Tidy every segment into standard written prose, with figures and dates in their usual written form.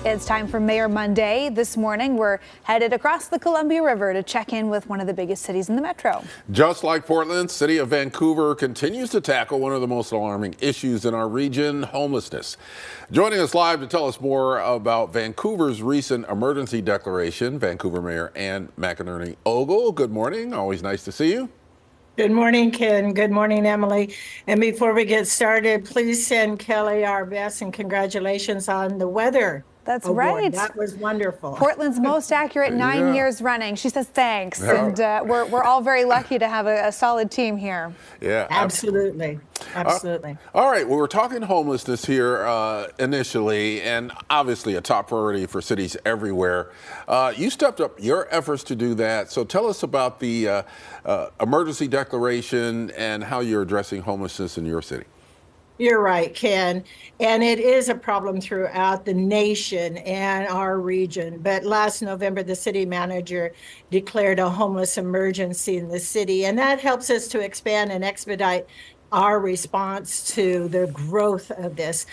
It's time for Mayor Monday. This morning, we're headed across the Columbia River to check in with one of the biggest cities in the metro. Just like Portland, city of Vancouver continues to tackle one of the most alarming issues in our region, homelessness. Joining us live to tell us more about Vancouver's recent emergency declaration, Vancouver Mayor Anne McInerney Ogle. Good morning. Always nice to see you. Good morning, Ken. Good morning, Emily. And before we get started, please send Kelly our best and congratulations on the weather. That's award. right. That was wonderful. Portland's most accurate 9 years running. She says thanks. Yeah. And we're all very lucky to have a solid team here. Yeah, Absolutely. Absolutely. All right. Well, we're talking homelessness here initially, and obviously a top priority for cities everywhere. You stepped up your efforts to do that. So tell us about the emergency declaration and how you're addressing homelessness in your city. You're right, Ken. And it is a problem throughout the nation and our region. But last November, the city manager declared a homeless emergency in the city. And that helps us to expand and expedite our response to the growth of this.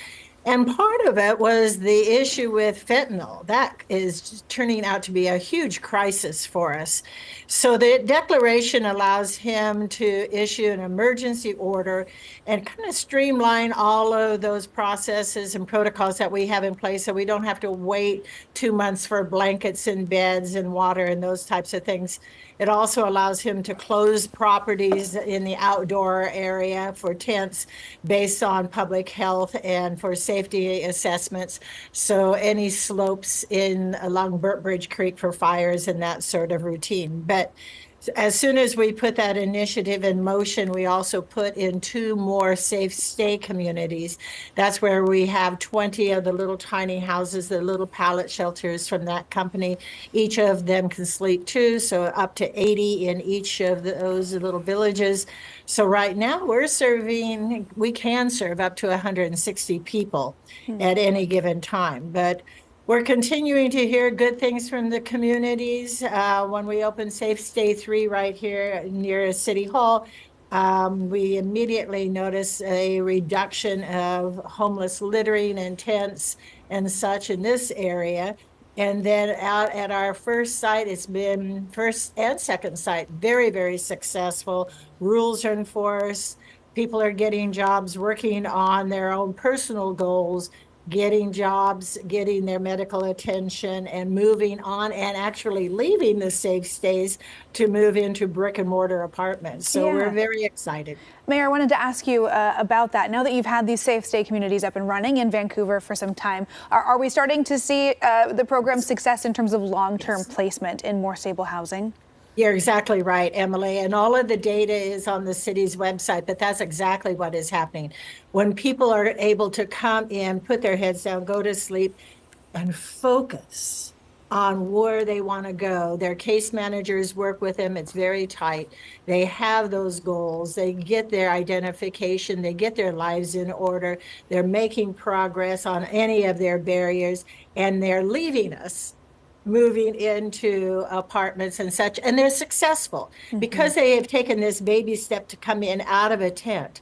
And part of it was the issue with fentanyl. That is turning out to be a huge crisis for us. So the declaration allows him to issue an emergency order and kind of streamline all of those processes and protocols that we have in place so we don't have to wait 2 months for blankets and beds and water and those types of things. It also allows him to close properties in the outdoor area for tents based on public health and for safety assessments. So any slopes along Burt Bridge Creek for fires and that sort of routine. But as soon as we put that initiative in motion, we also put in 2 more safe stay communities. That's where we have 20 of the little tiny houses, the little pallet shelters from that company. Each of them can sleep 2, so up to 80 in each of those little villages. So right now we can serve up to 160 people at any given time. But we're continuing to hear good things from the communities. When we opened Safe Stay 3 right here near City Hall, we immediately noticed a reduction of homeless littering and tents and such in this area. And then out at our first site, it's been first and second site, very, very successful. Rules are enforced. People are getting jobs, working on their own personal goals, getting jobs, getting their medical attention, and moving on and actually leaving the safe stays to move into brick and mortar apartments. So we're very excited. Mayor, I wanted to ask you about that. Now that you've had these safe stay communities up and running in Vancouver for some time, are we starting to see the program's success in terms of long-term placement in more stable housing? You're exactly right, Emily. And all of the data is on the city's website, but that's exactly what is happening. When people are able to come in, put their heads down, go to sleep, and focus on where they want to go. Their case managers work with them. It's very tight. They have those goals. They get their identification. They get their lives in order. They're making progress on any of their barriers, and they're leaving us, moving into apartments and such, and they're successful because they have taken this baby step to come in out of a tent.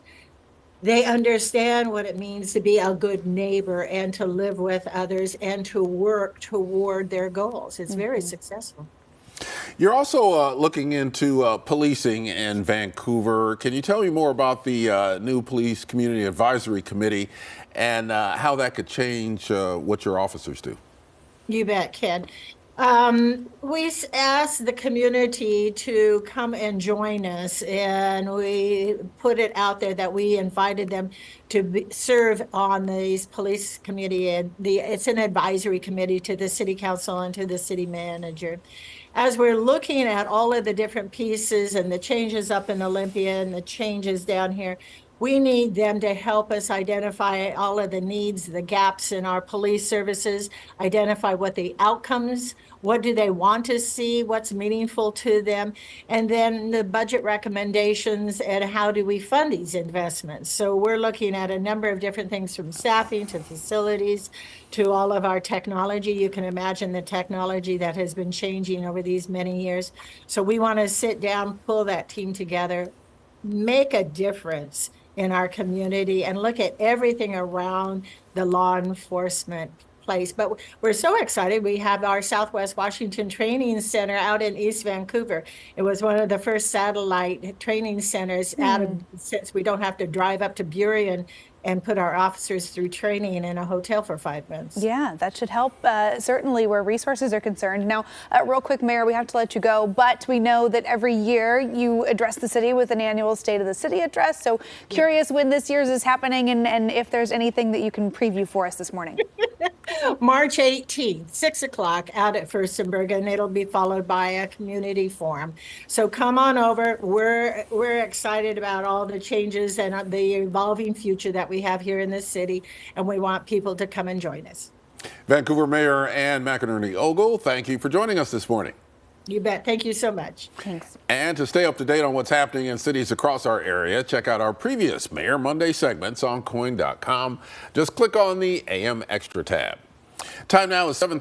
They understand what it means to be a good neighbor and to live with others and to work toward their goals. It's very successful. You're also looking into policing in Vancouver. Can you tell me more about the new Police Community Advisory Committee and how that could change what your officers do? You bet, Ken. We asked the community to come and join us, and we put it out there that we invited them to serve on these police committee. It's an advisory committee to the city council and to the city manager. As we're looking at all of the different pieces and the changes up in Olympia and the changes down here, we need them to help us identify all of the needs, the gaps in our police services, identify what the outcomes, what do they want to see, what's meaningful to them, and then the budget recommendations and how do we fund these investments. So we're looking at a number of different things from staffing to facilities to all of our technology. You can imagine the technology that has been changing over these many years. So we want to sit down, pull that team together, make a difference in our community and look at everything around the law enforcement place. But we're so excited. We have our Southwest Washington Training Center out in East Vancouver. It was one of the first satellite training centers out of, since we don't have to drive up to Burien and put our officers through training in a hotel for 5 months. Yeah, that should help, certainly where resources are concerned. Now, real quick, Mayor, we have to let you go, but we know that every year you address the city with an annual State of the City address. So curious when this year's is happening and if there's anything that you can preview for us this morning. March 18th, 6 o'clock out at Furstenberg, and it'll be followed by a community forum. So come on over. We're excited about all the changes and the evolving future that we have here in this city, and we want people to come and join us. Vancouver Mayor Ann McInerney-Ogle, thank you for joining us this morning. You bet. Thank you so much. Thanks. And to stay up to date on what's happening in cities across our area, check out our previous Mayor Monday segments on KOIN.com. Just click on the AM Extra tab. Time now is 7:30.